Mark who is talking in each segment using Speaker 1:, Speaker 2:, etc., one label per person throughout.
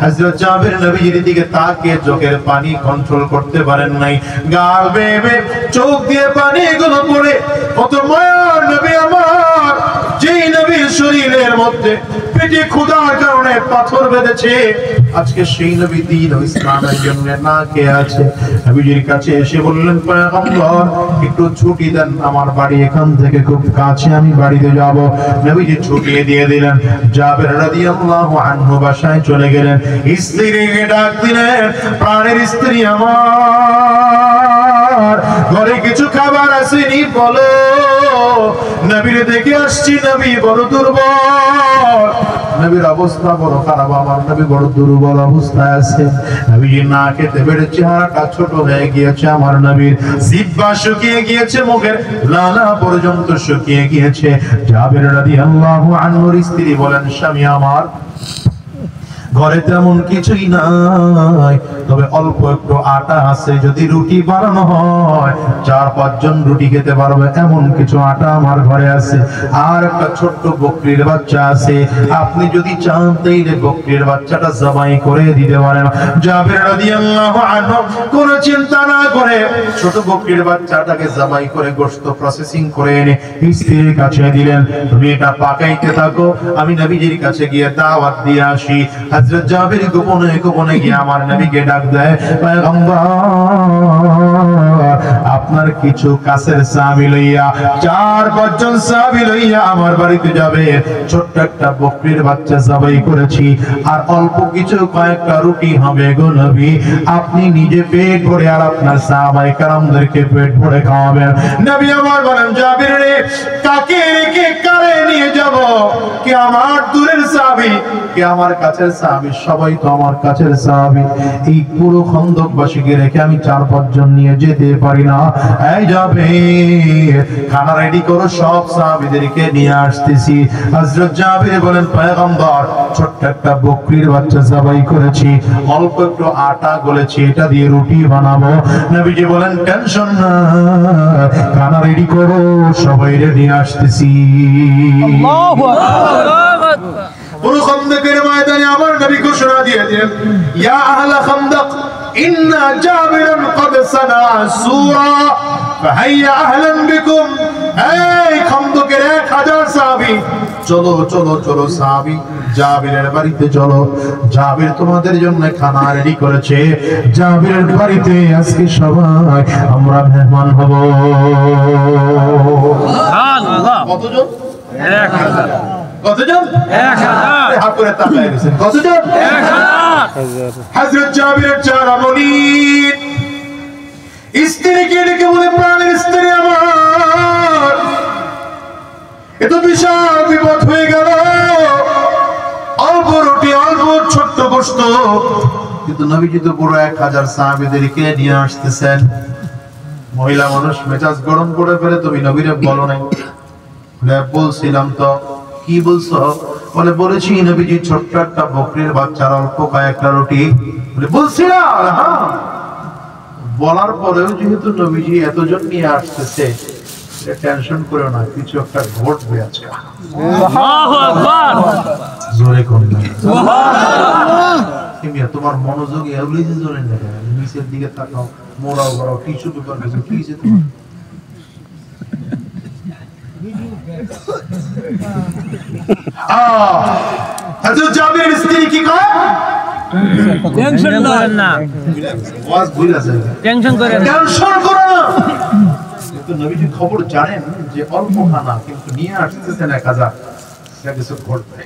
Speaker 1: হযরত জাবির নবীর দিকে তাকিয়ে চোখের পানি কন্ট্রোল করতে পারেন নাই, গাল বেয়ে চোখ দিয়ে পানিগুলো পড়ে, কত মায়ার নবী আমার, যেই নবীর শরীরের মধ্যে পেটে ক্ষুধার কারণে পাথর বেঁধেছে, আজকে সেই নবী দ্বীন ও ইসলামের জন্য না কে আছে। নবীজির কাছে এসে বললেন, পয়গম্বর একটু ছুটি দেন, আমার বাড়ি এখান থেকে খুব কাছে, আমি বাড়িতে যাব। নবীজি ছুটি দিয়ে দিলেন। জাবের রাদিয়াল্লাহু আনহু বাসায় চলে গেলেন, স্ত্রীকে ডাক দিলেন, প্রাণের স্ত্রী আমার, ঘরে কিছু খাবার আসেনি, বলো। নবীরে দেখে আসছি, নবী বড় দুর্বল, নবীর অবস্থা বড় খারাপ, আমার নবী বড় দুর্বল অবস্থায় আছে। নবীজি না খেতে পেরে চেহারাটা ছোট হয়ে গিয়েছে, আমার নবীর জিহ্বা শুকিয়ে গিয়েছে, মুখের লালা পর্যন্ত শুকিয়ে গিয়েছে। জাবের রাদিয়াল্লাহু আনহুর স্ত্রী বলেন, স্বামী আমার, ঘরে তেমন কিছুই নাই, তবে অল্প একটু আটা আছে, যদি রুটি বানানো হয় 4-5 জন রুটি খেতে পারবে, এমন কিছু আটা আমার ঘরে আছে। আর একটা ছোট্ট বকরির বাচ্চা আছে, আপনি যদি চান তাইলে বকরির বাচ্চাটা জবাই করে দিতে পারেন। জাবের রাদিয়াল্লাহু আনহু কোনো চিন্তা না করে ছোট বকরির বাচ্চাটাকে জবাই করে গোশত প্রসেসিং করে এনে স্ত্রীর কাছে দিলেন, তুমি এটা পাকাইতে থাকো, আমি নবীজির কাছে গিয়ে দাওয়াত দিয়ে আসি। হযরত জাবির গোপনে গোপনে গিয়ে আমার নবীকে ডাক দেয়, পয়গম্বর আপনার কিছু কাছের সাহাবী লইয়া 4-5 জন সাহাবী লইয়া আমার বাড়িতে যাবে, ছোট্ট একটা বকরির বাচ্চা জবাই করেছি, আর অল্প কিছু কয়েকটা রুটি হবে গো নবী, আপনি নিজে পেট ভরে আর আপনার সাহাবায়ে কেরামদেরকে পেট ভরে খাওয়াবেন। নবী আমার বলেন, জাবির রে, কাকে রেখে কারে নিয়ে যাব? কে আমার দূরের সাহাবী, কে আমার কাছের সাহাবী, সবাই তো আমার কাছের সাহাবী। এই পুরো খন্দকবাসীকে রেখে আমি 4-5 জন নিয়ে যেতে পারি না। এই যাবে, খানা রেডি করো, সব সাহাবীদেরকে নিয়ে আসতেছি। হযরত জাবির বলেন, পয়গম্বর ছোট্ট একটা বকরির বাচ্চা জবাই করেছি, অল্প একটু আটা গলেছি, এটা দিয়ে রুটি বানাবো। নবীজি বলেন, টেনশন না, খানা রেডি করো, সবাই নিয়ে আসতেছি। আল্লাহু আকবার। পুরো খন্দকের ময়দানে আমার নবী ঘোষণা দিয়ে দিলেন, ইয়া আহলা খন্দক, ইন্না জাবিরান ক্বাদ সানা সূরা ফাহাইয়া আহলান বিকুম। এই খন্দকের 1000 সাহাবী, চলো চলো চলো সাহাবী, জাবিরের বাড়িতে চলো, জাবির তোমাদের জন্য খানা রেডি করেছে, জাবিরের বাড়িতে আজকে সবাই আমরা মেহমান হব। সুবহানাল্লাহ। কতজন? 1000। কতজন? 1000। হাত করে তাকায় গেছেন, কতজন? 1000। হযরত জাবিরের চারা মুনির স্ত্রীকে ডেকে বলে, প্রাণের স্ত্রী আমার, এত বিশাল বিপদ হয়ে গেল, অল্প রুটি, অল্প ছোট্ট গোশত, কিন্তু নবীজি তো পুরো 1000 সাহাবীদেরকে নিয়ে আসতেছেন। মহিলা মানুষ মেজাজ গরম করে ফেলে, তুমি নবীরে বলো নাই? বলছিলাম তো। কি বলছো? বলে, বলেছি নবীজি ছোট্ট একটা বকরির বাচ্চার অল্প কয়েকটা রুটি। বলে, বলছিলাম। হ্যাঁ, বলার পরেও যেহেতু নবীজি এতজন নিয়ে আসতেছে, টেনশন করো না, কিছু একটা ঘটবে আজকে। আল্লাহু আকবার। জোরে কোন না, সুবহানাল্লাহ। তুমি তোমার মনোযোগ এগুলি যে জোরে না, নিচের দিকে তাকাও, মোড়াও বড় টিস্যু পেপার কিছু কি হইছে তোমার? হযরত জাবিরের স্ত্রী কি কয়? টেনশন করেন না, ওয়াজ ভুল আছে, টেনশন করেন না, টেনশন করো না। কিন্তু নবীজি খবর জানেন যে অল্প খানা, কিন্তু নিয়ে আসতেছেন 1000, এটা কিছু ঘটবে।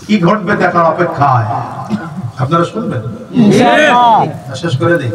Speaker 1: কি ঘটবে দেখার অপেক্ষায়। আপনারা শুনবেন? শেষ করে দিই।